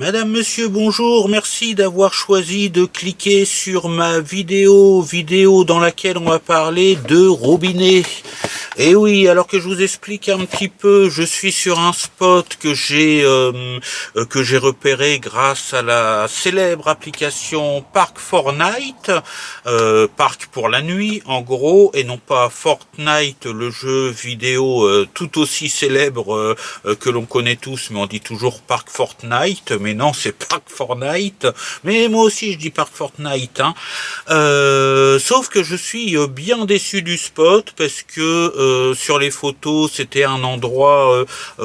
Madame, monsieur, bonjour, merci d'avoir choisi de cliquer sur ma vidéo dans laquelle on va parler de robinet. Et oui, alors que je vous explique un petit peu, je suis sur un spot que j'ai repéré grâce à la célèbre application Park Fortnite, Park pour la nuit en gros, et non pas Fortnite, le jeu vidéo tout aussi célèbre que l'on connaît tous, mais on dit toujours Park Fortnite, mais non, c'est Park Fortnite, mais moi aussi je dis Park Fortnite, hein. Sauf que je suis bien déçu du spot parce que sur les photos c'était un endroit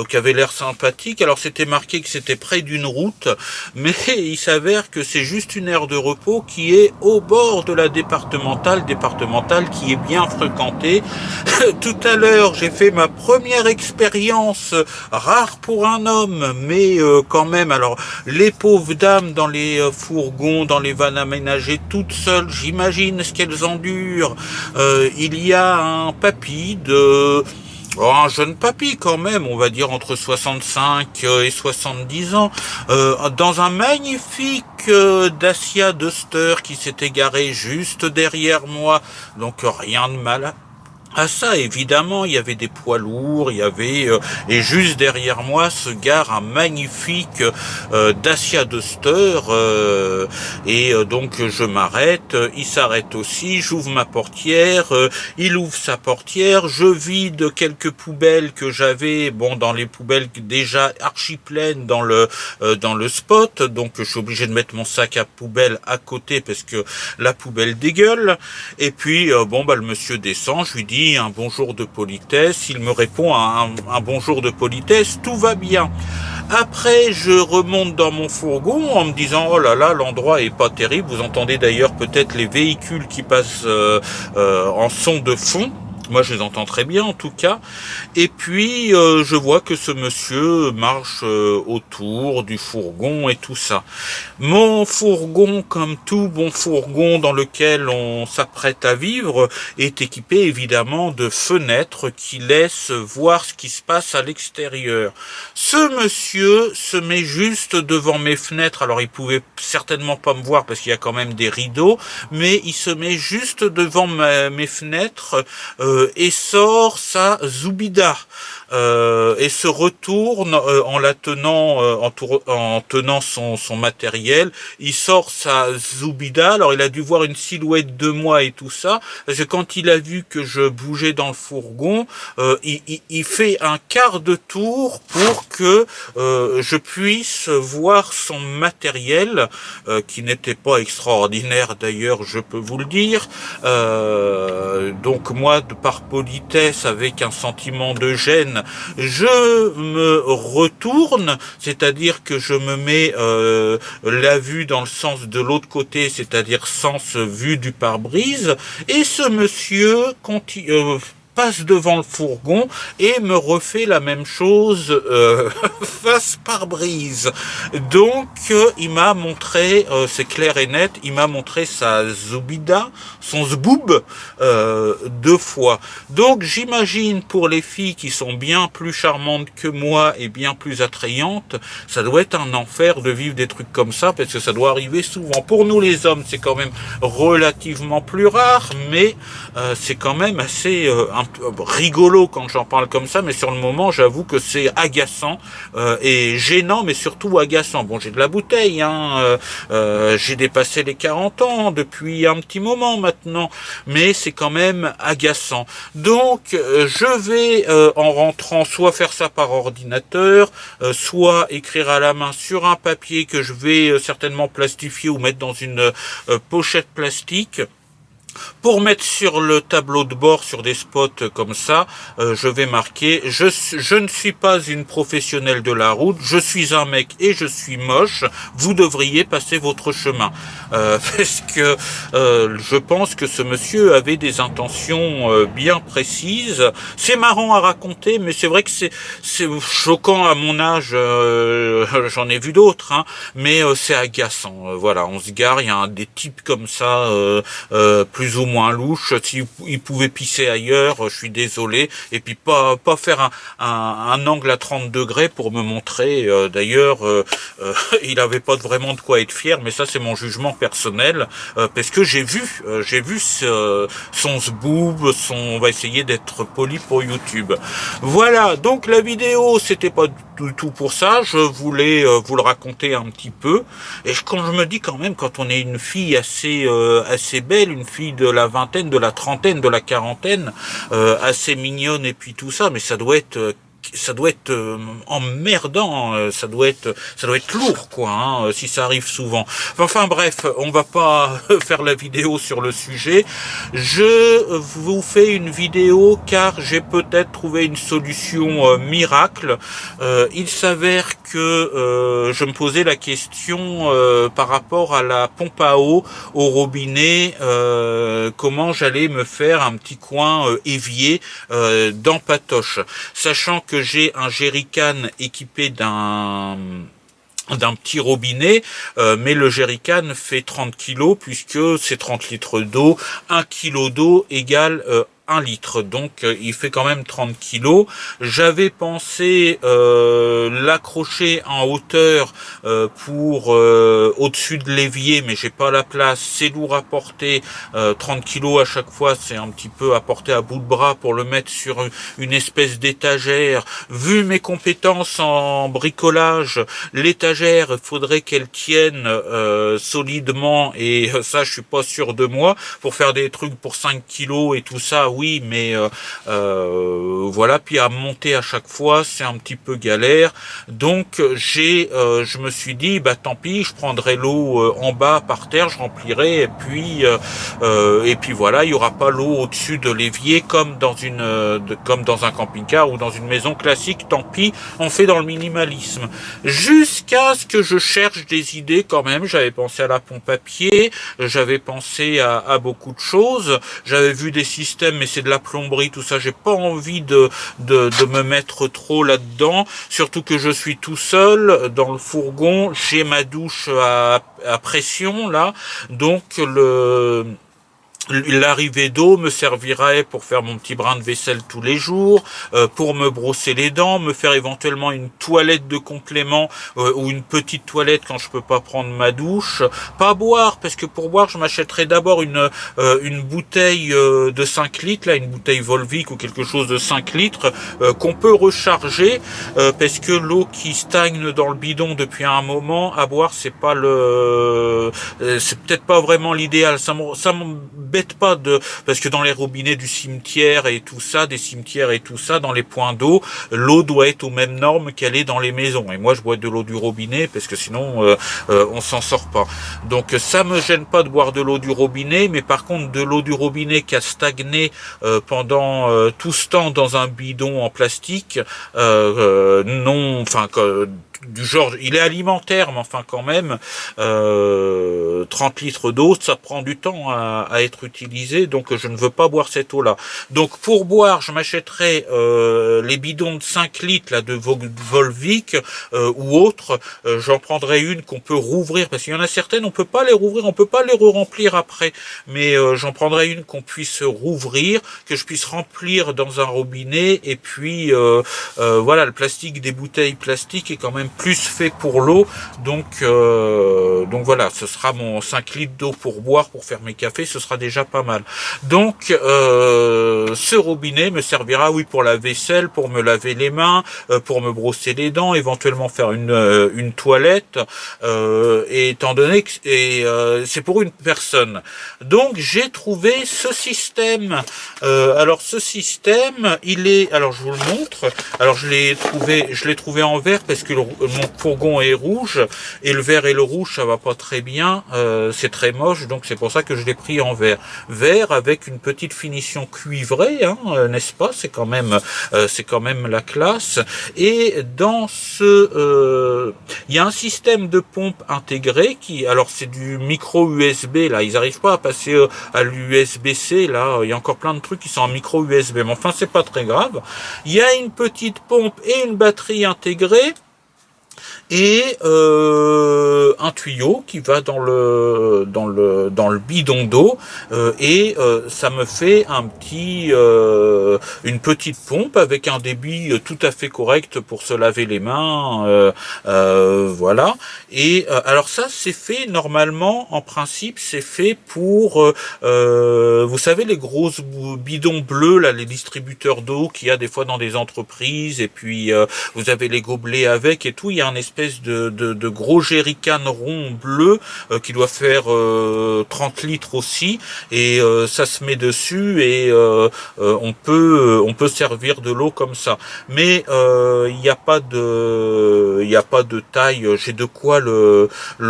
qui avait l'air sympathique. Alors c'était marqué que c'était près d'une route, mais il s'avère que c'est juste une aire de repos qui est au bord de la départementale qui est bien fréquentée. Tout à l'heure j'ai fait ma première expérience, rare pour un homme, mais quand même. Alors les pauvres dames dans les fourgons, dans les vannes aménagées toutes seules, j'imagine ce qu'elles endurent. Il y a un papy un jeune papy quand même, on va dire entre 65 et 70 ans, dans un magnifique Dacia Duster qui s'est égaré juste derrière moi, donc rien de mal à ça. Évidemment, il y avait des poids lourds, il y avait et juste derrière moi se gare un magnifique Dacia Duster donc je m'arrête, il s'arrête aussi, j'ouvre ma portière, il ouvre sa portière, je vide quelques poubelles que j'avais, dans les poubelles déjà archi pleines dans le spot, donc je suis obligé de mettre mon sac à poubelle à côté parce que la poubelle dégueule. Et puis le monsieur descend, je lui dis un bonjour de politesse, il me répond à un bonjour de politesse, tout va bien. Après, je remonte dans mon fourgon en me disant oh là là, l'endroit est pas terrible. Vous entendez d'ailleurs peut-être les véhicules qui passent en son de fond. Moi, je les entends très bien, en tout cas. Et puis, je vois que ce monsieur marche autour du fourgon et tout ça. Mon fourgon, comme tout bon fourgon dans lequel on s'apprête à vivre, est équipé évidemment de fenêtres qui laissent voir ce qui se passe à l'extérieur. Ce monsieur se met juste devant mes fenêtres. Alors, il pouvait certainement pas me voir parce qu'il y a quand même des rideaux, mais il se met juste devant mes fenêtres et sort sa Zoubida et se retourne en la tenant en tenant son matériel. Il sort sa Zoubida. Alors il a dû voir une silhouette de moi et tout ça, parce que quand il a vu que je bougeais dans le fourgon, il fait un quart de tour pour que je puisse voir son matériel qui n'était pas extraordinaire d'ailleurs, je peux vous le dire. Donc moi, par politesse, avec un sentiment de gêne, je me retourne, c'est-à-dire que je me mets la vue dans le sens de l'autre côté, c'est-à-dire sens vue du pare-brise, et ce monsieur passe devant le fourgon et me refait la même chose face pare-brise. Donc il m'a montré, c'est clair et net, il m'a montré sa Zoubida, son zboob, 2 fois. Donc j'imagine pour les filles qui sont bien plus charmantes que moi et bien plus attrayantes, ça doit être un enfer de vivre des trucs comme ça, parce que ça doit arriver souvent. Pour nous les hommes, c'est quand même relativement plus rare, mais c'est quand même assez rigolo quand j'en parle comme ça, mais sur le moment, j'avoue que c'est agaçant et gênant, mais surtout agaçant. Bon, j'ai de la bouteille, j'ai dépassé les 40 ans depuis un petit moment maintenant, mais c'est quand même agaçant. Donc, je vais en rentrant soit faire ça par ordinateur, soit écrire à la main sur un papier que je vais certainement plastifier ou mettre dans une pochette plastique. Pour mettre sur le tableau de bord, sur des spots comme ça, je vais marquer je ne suis pas une professionnelle de la route, je suis un mec et je suis moche, vous devriez passer votre chemin. Parce que je pense que ce monsieur avait des intentions bien précises. C'est marrant à raconter, mais c'est vrai que c'est choquant à mon âge, j'en ai vu d'autres, mais c'est agaçant. Voilà, on se gare, il y a des types comme ça, plus plus ou moins louche. S'il pouvait pisser ailleurs, je suis désolé. Et puis pas faire un angle à 30 degrés pour me montrer. D'ailleurs, il avait pas vraiment de quoi être fier, mais ça c'est mon jugement personnel, parce que j'ai vu son zboob, on va essayer d'être poli pour YouTube. Voilà, donc la vidéo c'était pas du tout pour ça, je voulais vous le raconter un petit peu. Et quand je me dis quand même, quand on est une fille assez belle, une fille de la vingtaine, de la trentaine, de la quarantaine, assez mignonne et puis tout ça, mais ça doit être emmerdant, ça doit être lourd quoi, hein, si ça arrive souvent. Enfin bref, on va pas faire la vidéo sur le sujet. Je vous fais une vidéo car j'ai peut-être trouvé une solution miracle. Il s'avère que je me posais la question par rapport à la pompe à eau au robinet, comment j'allais me faire un petit coin évier dans Patoche, sachant que j'ai un jerrycan équipé d'un petit robinet, mais le jerrycan fait 30 kg puisque c'est 30 litres d'eau, 1 kg d'eau égale 1 litre, donc il fait quand même 30 kg. J'avais pensé l'accrocher en hauteur pour au-dessus de l'évier, mais j'ai pas la place, c'est lourd à porter, 30 kg à chaque fois, c'est un petit peu à porter à bout de bras pour le mettre sur une espèce d'étagère. Vu mes compétences en bricolage, l'étagère, il faudrait qu'elle tienne solidement, et ça je suis pas sûr de moi, pour faire des trucs pour 5 kg et tout ça, oui, mais voilà, puis à monter à chaque fois, c'est un petit peu galère. Donc je me suis dit, bah tant pis, je prendrai l'eau en bas par terre, je remplirai, et puis voilà, il y aura pas l'eau au-dessus de l'évier comme dans un camping-car ou dans une maison classique. Tant pis, on fait dans le minimalisme. Jusqu'à ce que je cherche des idées quand même. J'avais pensé à la pompe à pied, j'avais pensé à beaucoup de choses. J'avais vu des systèmes, mais c'est de la plomberie, tout ça. J'ai pas envie de me mettre trop là-dedans. Surtout que je suis tout seul dans le fourgon. J'ai ma douche à pression là, donc l'arrivée d'eau me servirait pour faire mon petit brin de vaisselle tous les jours, pour me brosser les dents, me faire éventuellement une toilette de complément ou une petite toilette quand je peux pas prendre ma douche. Pas boire, parce que pour boire je m'achèterais d'abord une bouteille de 5 litres, là, une bouteille Volvic ou quelque chose de 5 litres qu'on peut recharger, parce que l'eau qui stagne dans le bidon depuis un moment, à boire c'est peut-être pas vraiment l'idéal. Ça m'embête pas parce que dans les robinets du cimetière et tout ça, dans les points d'eau, l'eau doit être aux mêmes normes qu'elle est dans les maisons. Et moi, je bois de l'eau du robinet parce que sinon, on s'en sort pas. Donc, ça me gêne pas de boire de l'eau du robinet, mais par contre, de l'eau du robinet qui a stagné pendant tout ce temps dans un bidon en plastique, non, enfin, du genre, il est alimentaire, mais enfin quand même, 30 litres d'eau, ça prend du temps à être utilisé, donc je ne veux pas boire cette eau-là. Donc pour boire, je m'achèterai les bidons de 5 litres là, de Volvic ou autres. J'en prendrai une qu'on peut rouvrir, parce qu'il y en a certaines, on peut pas les rouvrir, on peut pas les re-remplir après, mais j'en prendrai une qu'on puisse rouvrir, que je puisse remplir dans un robinet, et puis voilà, le plastique des bouteilles plastiques est quand même plus fait pour l'eau, donc voilà, ce sera mon 5 litres d'eau pour boire, pour faire mes cafés, ce sera déjà pas mal. Donc ce robinet me servira, oui, pour la vaisselle, pour me laver les mains, pour me brosser les dents, éventuellement faire une toilette, et étant donné que c'est pour une personne. Donc j'ai trouvé ce système. Alors ce système, alors je vous le montre. Alors je l'ai trouvé en vert parce que mon fourgon est rouge, et le vert et le rouge ça va pas très bien, c'est très moche, donc c'est pour ça que je l'ai pris en vert. Vert avec une petite finition cuivrée, hein, n'est-ce pas? C'est quand même la classe. Et dans il y a un système de pompe intégré alors c'est du micro USB là, ils n'arrivent pas à passer à l'USB-C là, il y a encore plein de trucs qui sont en micro USB, mais enfin c'est pas très grave. Il y a une petite pompe et une batterie intégrée. et un tuyau qui va dans le bidon d'eau, et ça me fait une petite pompe avec un débit tout à fait correct pour se laver les mains, voilà. Et alors ça, c'est fait normalement, en principe, c'est fait pour, vous savez, les grosses bidons bleus, là, les distributeurs d'eau qu'il y a des fois dans des entreprises, et puis vous avez les gobelets avec et tout. Il y a un espèce de gros jerrycan rond bleu qui doit faire 30 litres aussi, et ça se met dessus, et on peut servir de l'eau comme ça. Mais il n'y a pas de taille, j'ai de quoi le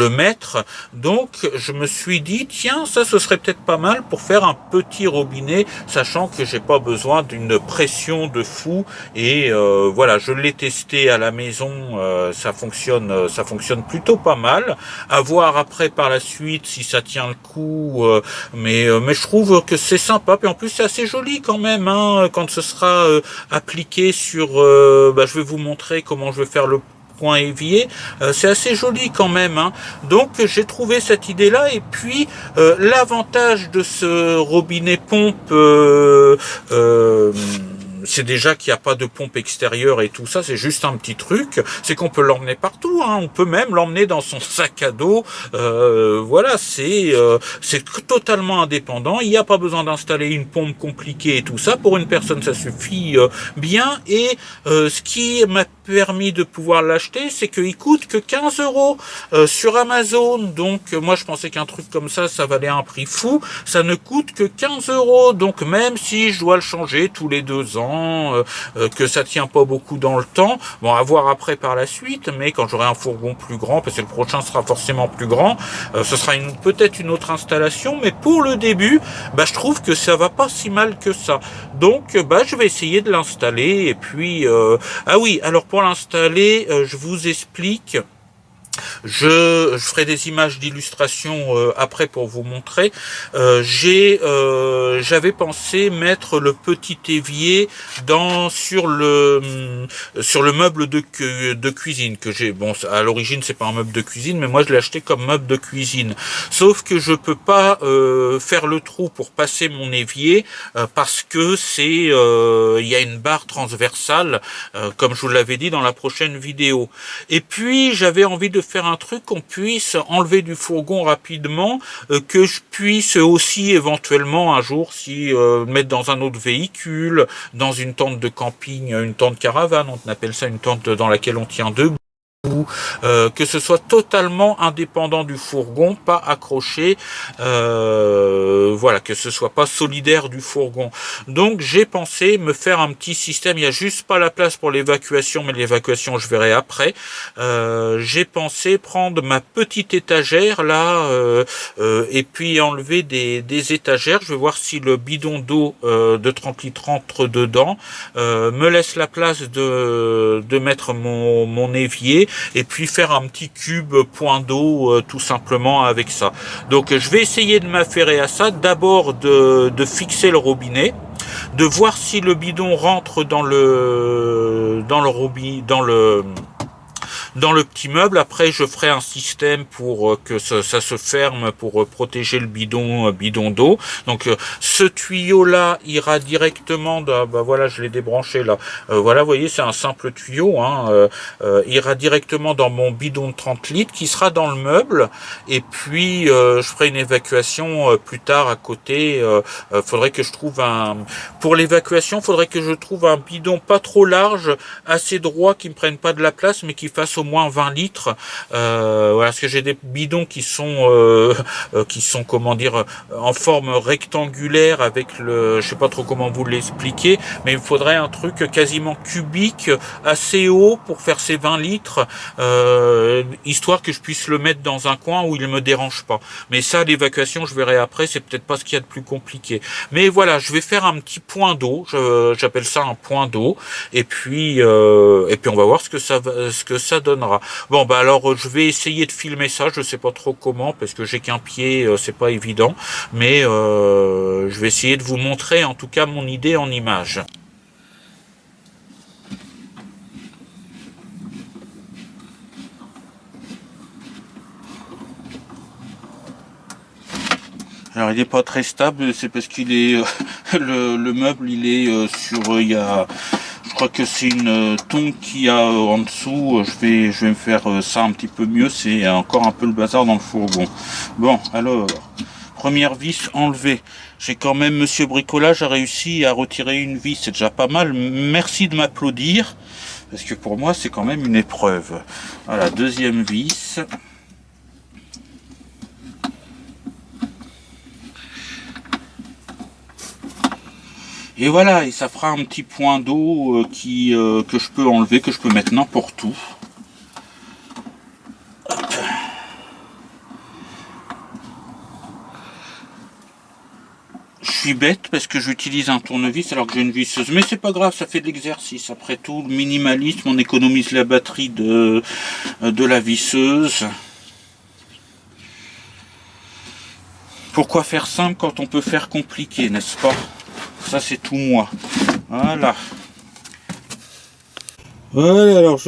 mettre. Donc je me suis dit, tiens, ça ce serait peut-être pas mal pour faire un petit robinet, sachant que j'ai pas besoin d'une pression de fou. Et voilà, je l'ai testé à la maison, ça fonctionne plutôt pas mal. À voir après par la suite si ça tient le coup, mais je trouve que c'est sympa. Puis en plus c'est assez joli quand même, hein, quand ce sera appliqué sur, je vais vous montrer comment je vais faire le point évier, c'est assez joli quand même, hein. Donc j'ai trouvé cette idée là, et puis l'avantage de ce robinet pompe, c'est déjà qu'il n'y a pas de pompe extérieure et tout ça, c'est juste un petit truc, c'est qu'on peut l'emmener partout, hein. On peut même l'emmener dans son sac à dos, voilà, c'est totalement indépendant, il n'y a pas besoin d'installer une pompe compliquée et tout ça, pour une personne ça suffit bien. Et ce qui m'a permis de pouvoir l'acheter, c'est qu'il coûte que 15 euros sur Amazon. Donc moi je pensais qu'un truc comme ça valait un prix fou, ça ne coûte que 15 euros. Donc même si je dois le changer tous les 2 ans, que ça tient pas beaucoup dans le temps, bon, à voir après par la suite, mais quand j'aurai un fourgon plus grand, parce que le prochain sera forcément plus grand, ce sera peut-être une autre installation, mais pour le début, je trouve que ça va pas si mal que ça. Donc je vais essayer de l'installer. Et puis ah oui, alors pour l'installer, je vous explique. Je ferai des images d'illustration après pour vous montrer. J'avais pensé mettre le petit évier sur le meuble de cuisine que j'ai. Bon, à l'origine c'est pas un meuble de cuisine, mais moi je l'ai acheté comme meuble de cuisine. Sauf que je peux pas faire le trou pour passer mon évier parce que il y a une barre transversale, comme je vous l'avais dit dans la prochaine vidéo. Et puis j'avais envie de faire un truc qu'on puisse enlever du fourgon rapidement, que je puisse aussi éventuellement un jour mettre dans un autre véhicule, dans une tente de camping, une tente caravane, on appelle ça une tente dans laquelle on tient debout. Que ce soit totalement indépendant du fourgon, pas accroché, voilà, que ce soit pas solidaire du fourgon. Donc j'ai pensé me faire un petit système, il y a juste pas la place pour l'évacuation, mais l'évacuation je verrai après. J'ai pensé prendre ma petite étagère là, et puis enlever des étagères. Je vais voir si le bidon d'eau de 30 litres entre dedans, me laisse la place de mettre mon évier, et puis faire un petit cube point d'eau tout simplement avec ça. Donc je vais essayer de m'affairer à ça, d'abord de fixer le robinet, de voir si le bidon rentre dans le petit meuble. Après je ferai un système pour que ça se ferme, pour protéger le bidon d'eau. Donc ce tuyau là ira directement voilà, je l'ai débranché là, voilà, vous voyez, c'est un simple tuyau, hein, ira directement dans mon bidon de 30 litres qui sera dans le meuble. Et puis je ferai une évacuation plus tard à côté. Faudrait que je trouve pour l'évacuation, faudrait que je trouve un bidon pas trop large, assez droit, qui me prenne pas de la place, mais qui fasse au moins 20 litres. Voilà, parce que j'ai des bidons qui sont comment dire, en forme rectangulaire avec je sais pas trop comment vous l'expliquer, mais il me faudrait un truc quasiment cubique, assez haut pour faire ces 20 litres, histoire que je puisse le mettre dans un coin où il ne me dérange pas. Mais ça, l'évacuation, je verrai après, c'est peut-être pas ce qu'il y a de plus compliqué. Mais voilà, je vais faire un petit point d'eau, j'appelle ça un point d'eau, et puis on va voir ce que ça donnera. Bon, alors je vais essayer de filmer ça, je sais pas trop comment, parce que j'ai qu'un pied, c'est pas évident, mais je vais essayer de vous montrer en tout cas mon idée en image. Alors il n'est pas très stable, c'est parce qu'il est le meuble il est sur je crois que c'est une tongue qu'il y a en dessous. Je vais me faire ça un petit peu mieux, c'est encore un peu le bazar dans le fourgon. Bon, alors première vis enlevée. J'ai quand même, monsieur Bricolage a réussi à retirer une vis, c'est déjà pas mal. Merci de m'applaudir, parce que pour moi c'est quand même une épreuve. Voilà, deuxième vis. Et voilà, et ça fera un petit point d'eau que je peux enlever, que je peux mettre n'importe où. Hop. Je suis bête parce que j'utilise un tournevis alors que j'ai une visseuse, mais c'est pas grave, ça fait de l'exercice. Après tout, le minimalisme, on économise la batterie de la visseuse. Pourquoi faire simple quand on peut faire compliqué, n'est-ce pas? Ça c'est tout moi. Voilà. Voilà, alors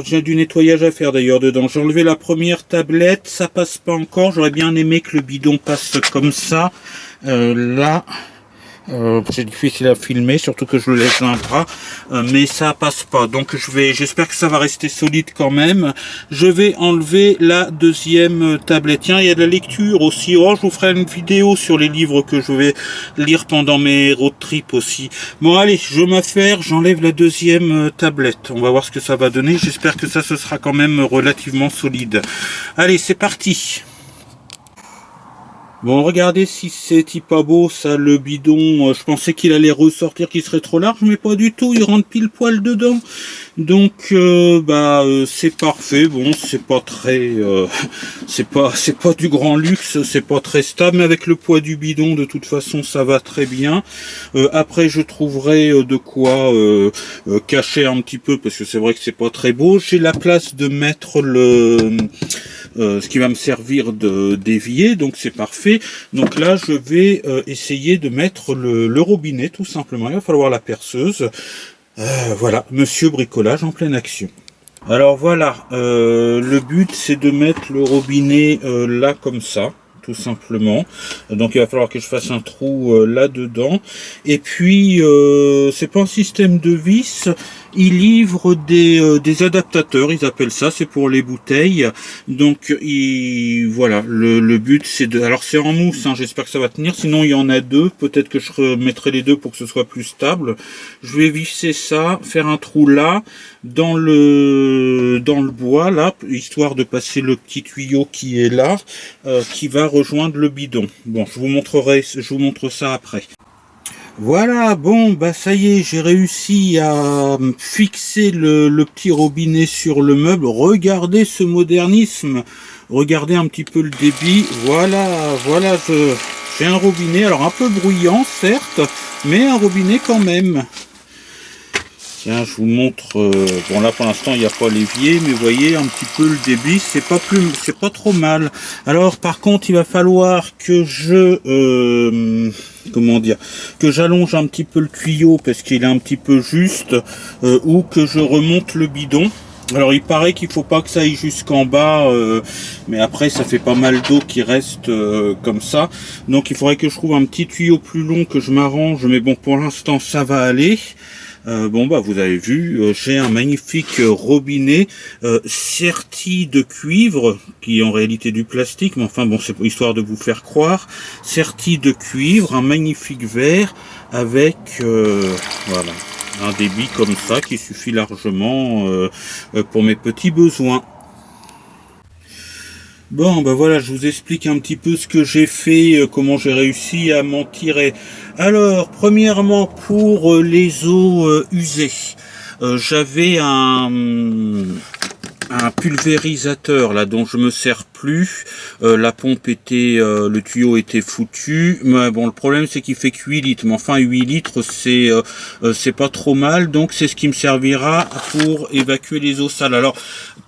j'ai du nettoyage à faire d'ailleurs dedans. J'ai enlevé la première tablette, ça passe pas encore. J'aurais bien aimé que le bidon passe comme ça. Là, c'est difficile à filmer, surtout que je le laisse dans un bras, mais ça passe pas. Donc j'espère que ça va rester solide quand même. Je vais enlever la deuxième tablette. Tiens, il y a de la lecture aussi. Oh, je vous ferai une vidéo sur les livres que je vais lire pendant mes road trips aussi. Bon, allez, je m'affaire, j'enlève la deuxième tablette. On va voir ce que ça va donner. J'espère que ça ce sera quand même relativement solide. Allez, c'est parti. Bon, regardez si c'est pas beau, ça, le bidon. Je pensais qu'il allait ressortir, qu'il serait trop large, mais pas du tout. Il rentre pile poil dedans. Donc, c'est parfait. Bon, c'est pas très, c'est pas du grand luxe, c'est pas très stable, mais avec le poids du bidon, de toute façon, ça va très bien. Après, je trouverai de quoi cacher un petit peu, parce que c'est vrai que c'est pas très beau. J'ai la place de mettre ce qui va me servir d'évier, donc c'est parfait. Donc là, je vais essayer de mettre le robinet, tout simplement. Il va falloir la perceuse. Voilà, monsieur Bricolage en pleine action. Alors voilà, le but c'est de mettre le robinet là comme ça, tout simplement. Donc il va falloir que je fasse un trou là-dedans. Et puis, c'est pas un système de vis. Ils livrent des adaptateurs, ils appellent ça, c'est pour les bouteilles. Donc voilà, le but c'est de... Alors c'est en mousse, hein, j'espère que ça va tenir, sinon il y en a deux, peut-être que je remettrai les deux pour que ce soit plus stable. Je vais visser ça, faire un trou là, dans le bois, là, histoire de passer le petit tuyau qui est là, qui va rejoindre le bidon. Bon, je vous montre ça après. Voilà, bon, bah ça y est, j'ai réussi à fixer le petit robinet sur le meuble. Regardez ce modernisme, regardez un petit peu le débit. Voilà, j'ai un robinet, alors un peu bruyant, certes, mais un robinet quand même. Tiens, je vous montre, bon là pour l'instant il n'y a pas l'évier, mais vous voyez un petit peu le débit, c'est pas trop mal. Alors par contre il va falloir que que j'allonge un petit peu le tuyau parce qu'il est un petit peu juste, ou que je remonte le bidon. Alors il paraît qu'il faut pas que ça aille jusqu'en bas, mais après ça fait pas mal d'eau qui reste comme ça. Donc il faudrait que je trouve un petit tuyau plus long, que je m'arrange, mais bon pour l'instant ça va aller. Vous avez vu, j'ai un magnifique robinet serti de cuivre, qui est en réalité du plastique, mais enfin bon, c'est histoire de vous faire croire. Serti de cuivre, un magnifique verre avec voilà, un débit comme ça qui suffit largement pour mes petits besoins. Bon, voilà, je vous explique un petit peu ce que j'ai fait, comment j'ai réussi à m'en tirer. Alors, premièrement, pour les eaux usées, j'avais un pulvérisateur là dont je me sers plus. La pompe était, le tuyau était foutu. Mais bon, le problème c'est qu'il fait que 8 litres. Mais enfin 8 litres c'est pas trop mal. Donc c'est ce qui me servira pour évacuer les eaux sales. Alors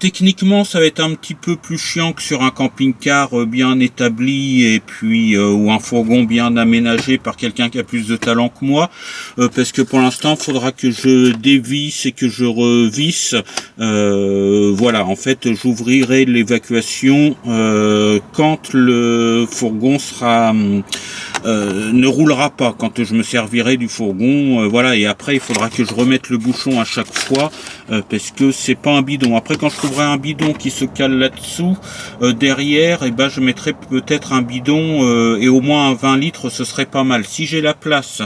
techniquement ça va être un petit peu plus chiant que sur un camping-car bien établi et puis ou un fourgon bien aménagé par quelqu'un qui a plus de talent que moi. Parce que pour l'instant il faudra que je dévisse et que je revisse. Voilà, en fait, j'ouvrirai l'évacuation quand le fourgon sera ne roulera pas, quand je me servirai du fourgon, voilà. Et après il faudra que je remette le bouchon à chaque fois parce que c'est pas un bidon. Après quand je trouverai un bidon qui se cale là-dessous, derrière, et ben je mettrai peut-être un bidon et au moins un 20 litres, ce serait pas mal si j'ai la place.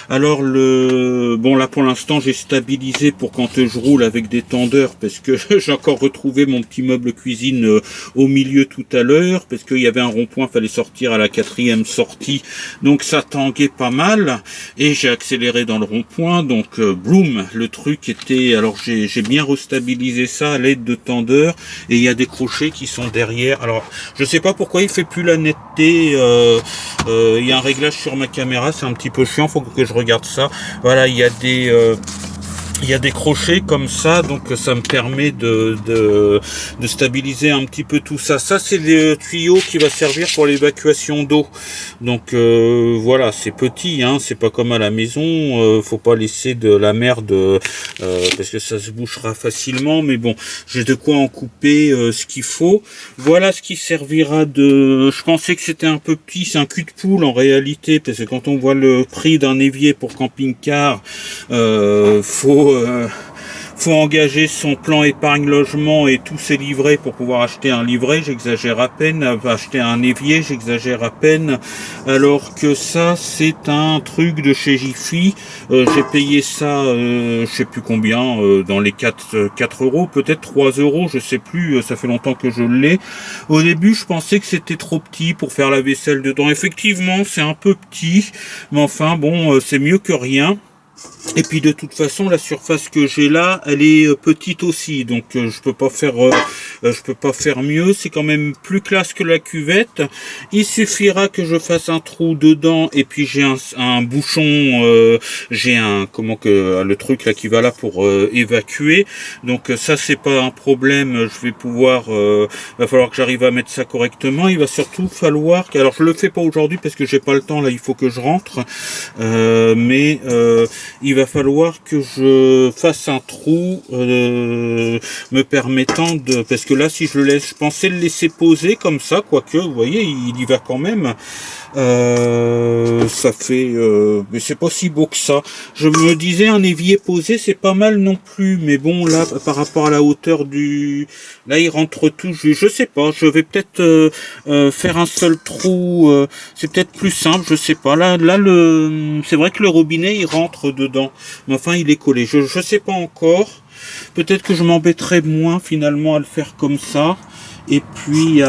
Alors bon là pour l'instant j'ai stabilisé pour quand je roule avec des tendeurs, parce que j'ai encore retrouvé mon petit meuble cuisine au milieu tout à l'heure, parce qu'il y avait un rond-point, fallait sortir à la 4e sortie, donc ça tanguait pas mal, et j'ai accéléré dans le rond-point, donc bloom, le truc était, alors j'ai bien restabilisé ça à l'aide de tendeurs, et il y a des crochets qui sont derrière. Alors je sais pas pourquoi il fait plus la netteté, il y a un réglage sur ma caméra, c'est un petit peu chiant, faut que je regarde ça. Voilà, il y a des crochets comme ça, donc ça me permet de stabiliser un petit peu tout ça. Ça c'est le tuyau qui va servir pour l'évacuation d'eau. Donc voilà, c'est petit, hein, c'est pas comme à la maison, faut pas laisser de la merde parce que ça se bouchera facilement, mais bon, j'ai de quoi en couper ce qu'il faut. Voilà ce qui servira de... Je pensais que c'était un peu petit, c'est un cul de poule en réalité, parce que quand on voit le prix d'un évier pour camping-car, faut engager son plan épargne logement et tous ses livrets pour pouvoir acheter un livret, j'exagère à peine, acheter un évier, j'exagère à peine, alors que ça c'est un truc de chez Jiffy. J'ai payé ça je sais plus combien, dans les 4 euros, peut-être 3 euros, je sais plus, ça fait longtemps que je l'ai. Au début je pensais que c'était trop petit pour faire la vaisselle dedans, effectivement c'est un peu petit, mais enfin bon, c'est mieux que rien. Et puis de toute façon la surface que j'ai là elle est petite aussi, donc je peux pas faire mieux. C'est quand même plus classe que la cuvette. Il suffira que je fasse un trou dedans et puis j'ai un bouchon, j'ai le truc là qui va là pour évacuer, donc ça c'est pas un problème. Je vais pouvoir va falloir que j'arrive à mettre ça correctement. Il va surtout falloir que, alors je le fais pas aujourd'hui parce que j'ai pas le temps là, il faut que je rentre, mais il va falloir que je fasse un trou me permettant de... Parce que là, si je le laisse... Je pensais le laisser poser comme ça, quoique, vous voyez, il y va quand même. Ça fait... mais c'est pas si beau que ça. Je me disais, un évier posé, c'est pas mal non plus. Mais bon, là, par rapport à la hauteur du... Là, il rentre tout juste. Je sais pas, je vais peut-être faire un seul trou. C'est peut-être plus simple, je sais pas. Là, c'est vrai que le robinet, il rentre dedans. Mais enfin, il est collé. Je sais pas encore. Peut-être que je m'embêterai moins, finalement, à le faire comme ça. Et puis,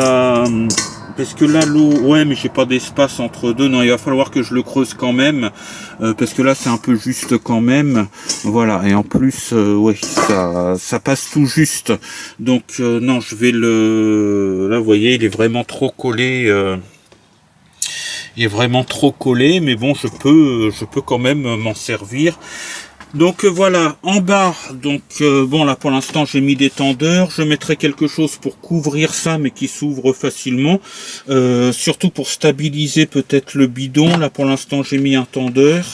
parce que là l'eau, ouais, mais j'ai pas d'espace entre deux, non, il va falloir que je le creuse quand même, parce que là c'est un peu juste quand même, voilà, et en plus ouais, ça passe tout juste, donc non, je vais là vous voyez, il est vraiment trop collé, mais bon, je peux quand même m'en servir. Donc voilà, en bas, donc bon là pour l'instant j'ai mis des tendeurs, je mettrai quelque chose pour couvrir ça mais qui s'ouvre facilement, surtout pour stabiliser peut-être le bidon. Là pour l'instant j'ai mis un tendeur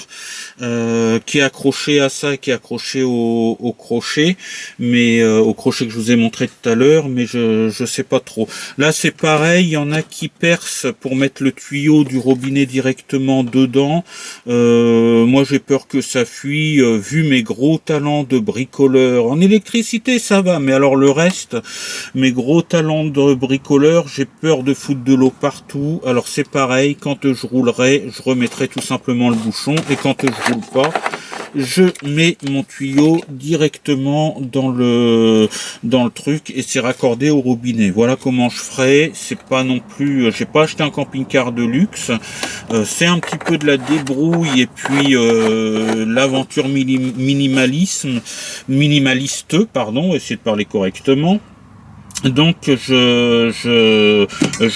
qui est accroché à ça, qui est accroché au crochet, mais au crochet que je vous ai montré tout à l'heure, mais je sais pas trop. Là c'est pareil, il y en a qui percent pour mettre le tuyau du robinet directement dedans. Moi j'ai peur que ça fuit, vu mes gros talents de bricoleur. En électricité ça va, mais alors le reste, mes gros talents de bricoleur, j'ai peur de foutre de l'eau partout. Alors c'est pareil, quand je roulerai, je remettrai tout simplement le bouchon, et quand je roule pas, je mets mon tuyau directement dans le truc et c'est raccordé au robinet. Voilà comment je ferai. C'est pas non plus, j'ai pas acheté un camping-car de luxe, c'est un petit peu de la débrouille et puis l'aventure minimaliste, pardon, essayer de parler correctement. Donc je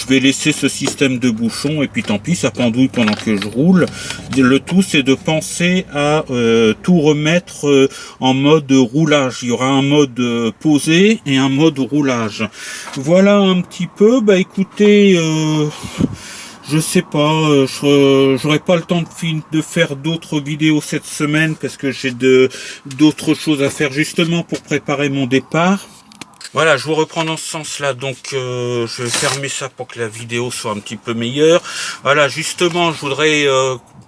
vais laisser ce système de bouchon et puis tant pis, ça pendouille pendant que je roule. Le tout c'est de penser à tout remettre en mode roulage. Il y aura un mode posé et un mode roulage. Voilà un petit peu. Bah écoutez, je sais pas, j'aurai pas le temps de faire d'autres vidéos cette semaine parce que j'ai d'autres choses à faire justement pour préparer mon départ. Voilà, je vous reprends dans ce sens-là, donc je vais fermer ça pour que la vidéo soit un petit peu meilleure. Voilà, justement, je voudrais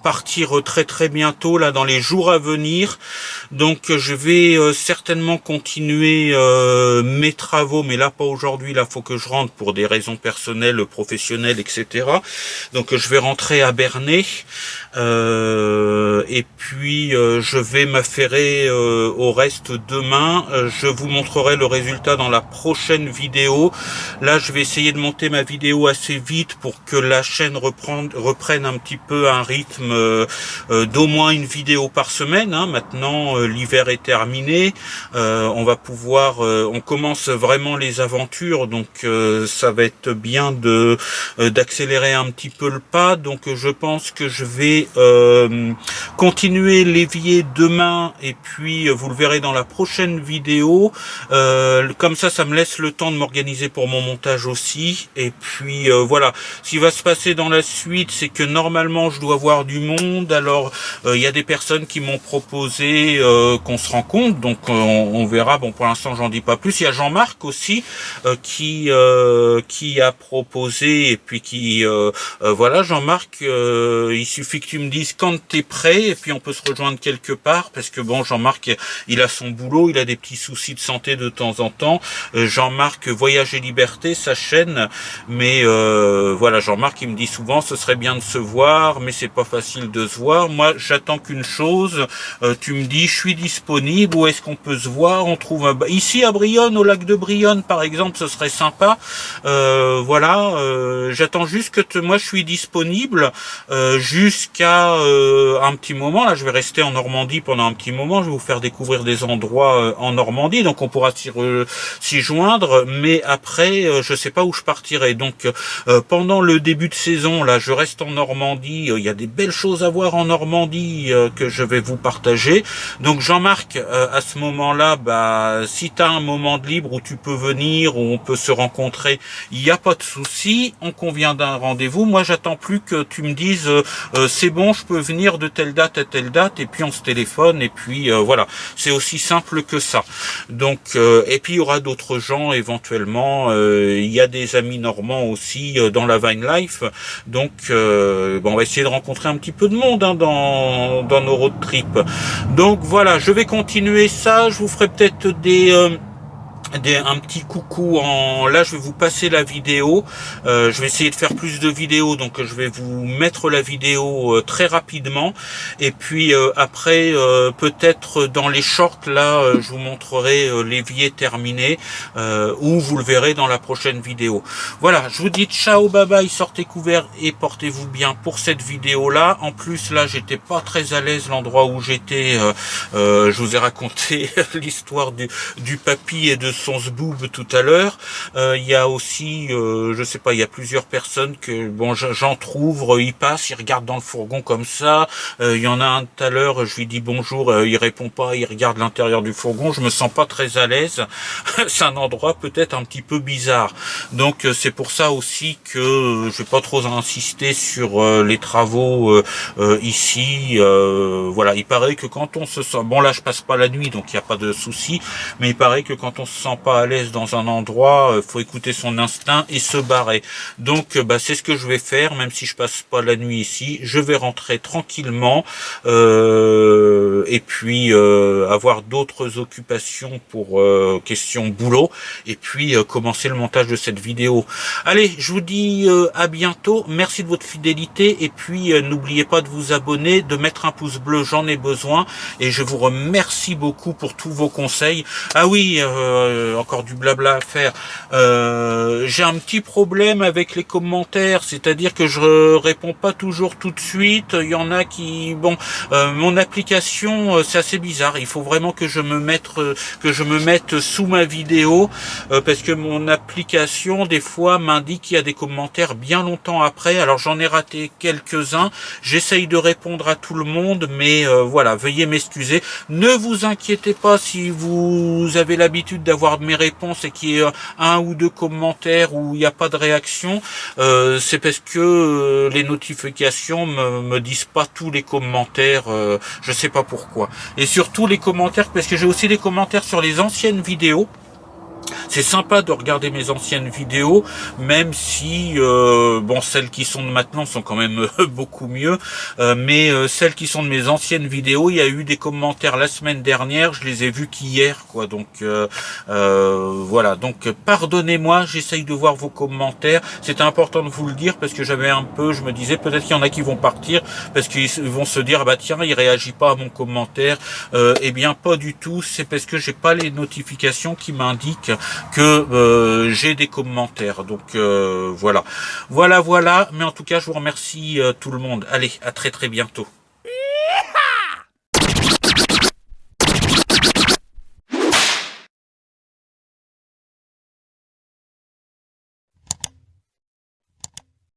partir très bientôt, là, dans les jours à venir. Donc, je vais certainement continuer mes travaux, mais là, pas aujourd'hui. Là, faut que je rentre pour des raisons personnelles, professionnelles, etc. Donc, je vais rentrer à Bernay. Et puis, je vais m'affairer au reste demain. Je vous montrerai le résultat dans la prochaine vidéo. Là, je vais essayer de monter ma vidéo assez vite pour que la chaîne reprenne un petit peu un rythme d'au moins une vidéo par semaine. Hein. Maintenant, l'hiver est terminé. On va pouvoir, on commence vraiment les aventures, donc ça va être bien d'accélérer un petit peu le pas. Donc, je pense que je vais continuer l'évier demain et puis vous le verrez dans la prochaine vidéo. Comme ça me laisse le temps de m'organiser pour mon montage aussi. Et puis voilà, ce qui va se passer dans la suite, c'est que normalement je dois voir du monde. Alors il y a des personnes qui m'ont proposé qu'on se rencontre, donc on verra. Bon, pour l'instant j'en dis pas plus. Il y a Jean-Marc aussi qui a proposé, et puis qui voilà, Jean-Marc, il suffit que tu me dises quand t'es prêt et puis on peut se rejoindre quelque part, parce que bon, Jean-Marc, il a son boulot, il a des petits soucis de santé de temps en temps. Jean-Marc Voyage et Liberté, sa chaîne, mais voilà, Jean-Marc, il me dit souvent ce serait bien de se voir, mais c'est pas facile de se voir. Moi, j'attends qu'une chose, tu me dis je suis disponible, où est-ce qu'on peut se voir? On trouve ici à Brionne, au lac de Brionne par exemple, ce serait sympa. Voilà, j'attends juste que moi je suis disponible jusqu'à un petit moment. Là, je vais rester en Normandie pendant un petit moment. Je vais vous faire découvrir des endroits en Normandie, donc on pourra s'y joindre. Mais après, je sais pas où je partirai. Donc, pendant le début de saison, là, je reste en Normandie. Il y a des belles choses à voir en Normandie que je vais vous partager. Donc, Jean-Marc, à ce moment-là, bah, si tu as un moment de libre où tu peux venir, où on peut se rencontrer, il n'y a pas de souci. On convient d'un rendez-vous. Moi, j'attends plus que tu me dises c'est bon, je peux venir de telle date à telle date, et puis on se téléphone, et puis voilà, c'est aussi simple que ça. Donc et puis il y aura d'autres gens éventuellement, il y a des amis normands aussi dans la Vine Life, donc bon, on va essayer de rencontrer un petit peu de monde hein, dans nos road trips. Donc voilà, je vais continuer ça, je vous ferai peut-être un petit coucou là je vais vous passer la vidéo, je vais essayer de faire plus de vidéos, donc je vais vous mettre la vidéo très rapidement, et puis après peut-être dans les shorts là je vous montrerai l'évier terminé, ou vous le verrez dans la prochaine vidéo. Voilà, je vous dis ciao, bye bye, sortez couverts et portez-vous bien pour cette vidéo là. En plus là j'étais pas très à l'aise, l'endroit où j'étais, je vous ai raconté l'histoire du papy et de son zboob tout à l'heure. Il y a aussi, je sais pas, il y a plusieurs personnes que, bon, j'entrouvre, ils passent, ils regardent dans le fourgon comme ça. Il y en a un tout à l'heure, je lui dis bonjour, il répond pas, il regarde l'intérieur du fourgon. Je me sens pas très à l'aise. C'est un endroit peut-être un petit peu bizarre. Donc c'est pour ça aussi que je vais pas trop insister sur les travaux ici. Voilà, il paraît que quand on se sent, bon là je passe pas la nuit, donc il n'y a pas de souci, mais il paraît que quand on se sent pas à l'aise dans un endroit, faut écouter son instinct et se barrer. Donc bah, c'est ce que je vais faire, même si je passe pas la nuit ici. Je vais rentrer tranquillement et puis avoir d'autres occupations pour question boulot, et puis commencer le montage de cette vidéo. Allez, je vous dis à bientôt, merci de votre fidélité, et puis n'oubliez pas de vous abonner, de mettre un pouce bleu, j'en ai besoin, et je vous remercie beaucoup pour tous vos conseils. Ah oui, encore du blabla à faire. J'ai un petit problème avec les commentaires, c'est-à-dire que je réponds pas toujours tout de suite. Il y en a qui, bon, mon application, c'est assez bizarre. Il faut vraiment que je me mette sous ma vidéo, parce que mon application des fois m'indique qu'il y a des commentaires bien longtemps après. Alors j'en ai raté quelques-uns. J'essaye de répondre à tout le monde, mais voilà, veuillez m'excuser. Ne vous inquiétez pas si vous avez l'habitude d'avoir mes réponses et qu'il y ait un ou deux commentaires où il n'y a pas de réaction. C'est parce que les notifications me disent pas tous les commentaires. Je sais pas pourquoi. Et surtout les commentaires, parce que j'ai aussi des commentaires sur les anciennes vidéos. C'est sympa de regarder mes anciennes vidéos, même si bon, celles qui sont de maintenant sont quand même beaucoup mieux, mais celles qui sont de mes anciennes vidéos, il y a eu des commentaires la semaine dernière, je les ai vus qu'hier, quoi. Donc voilà, donc pardonnez-moi, j'essaye de voir vos commentaires. C'était important de vous le dire parce que j'avais un peu, je me disais peut-être qu'il y en a qui vont partir parce qu'ils vont se dire ah bah tiens, il réagit pas à mon commentaire. Eh bien pas du tout, c'est parce que j'ai pas les notifications qui m'indiquent que j'ai des commentaires. Donc voilà. Mais en tout cas, je vous remercie tout le monde. Allez, à très très bientôt.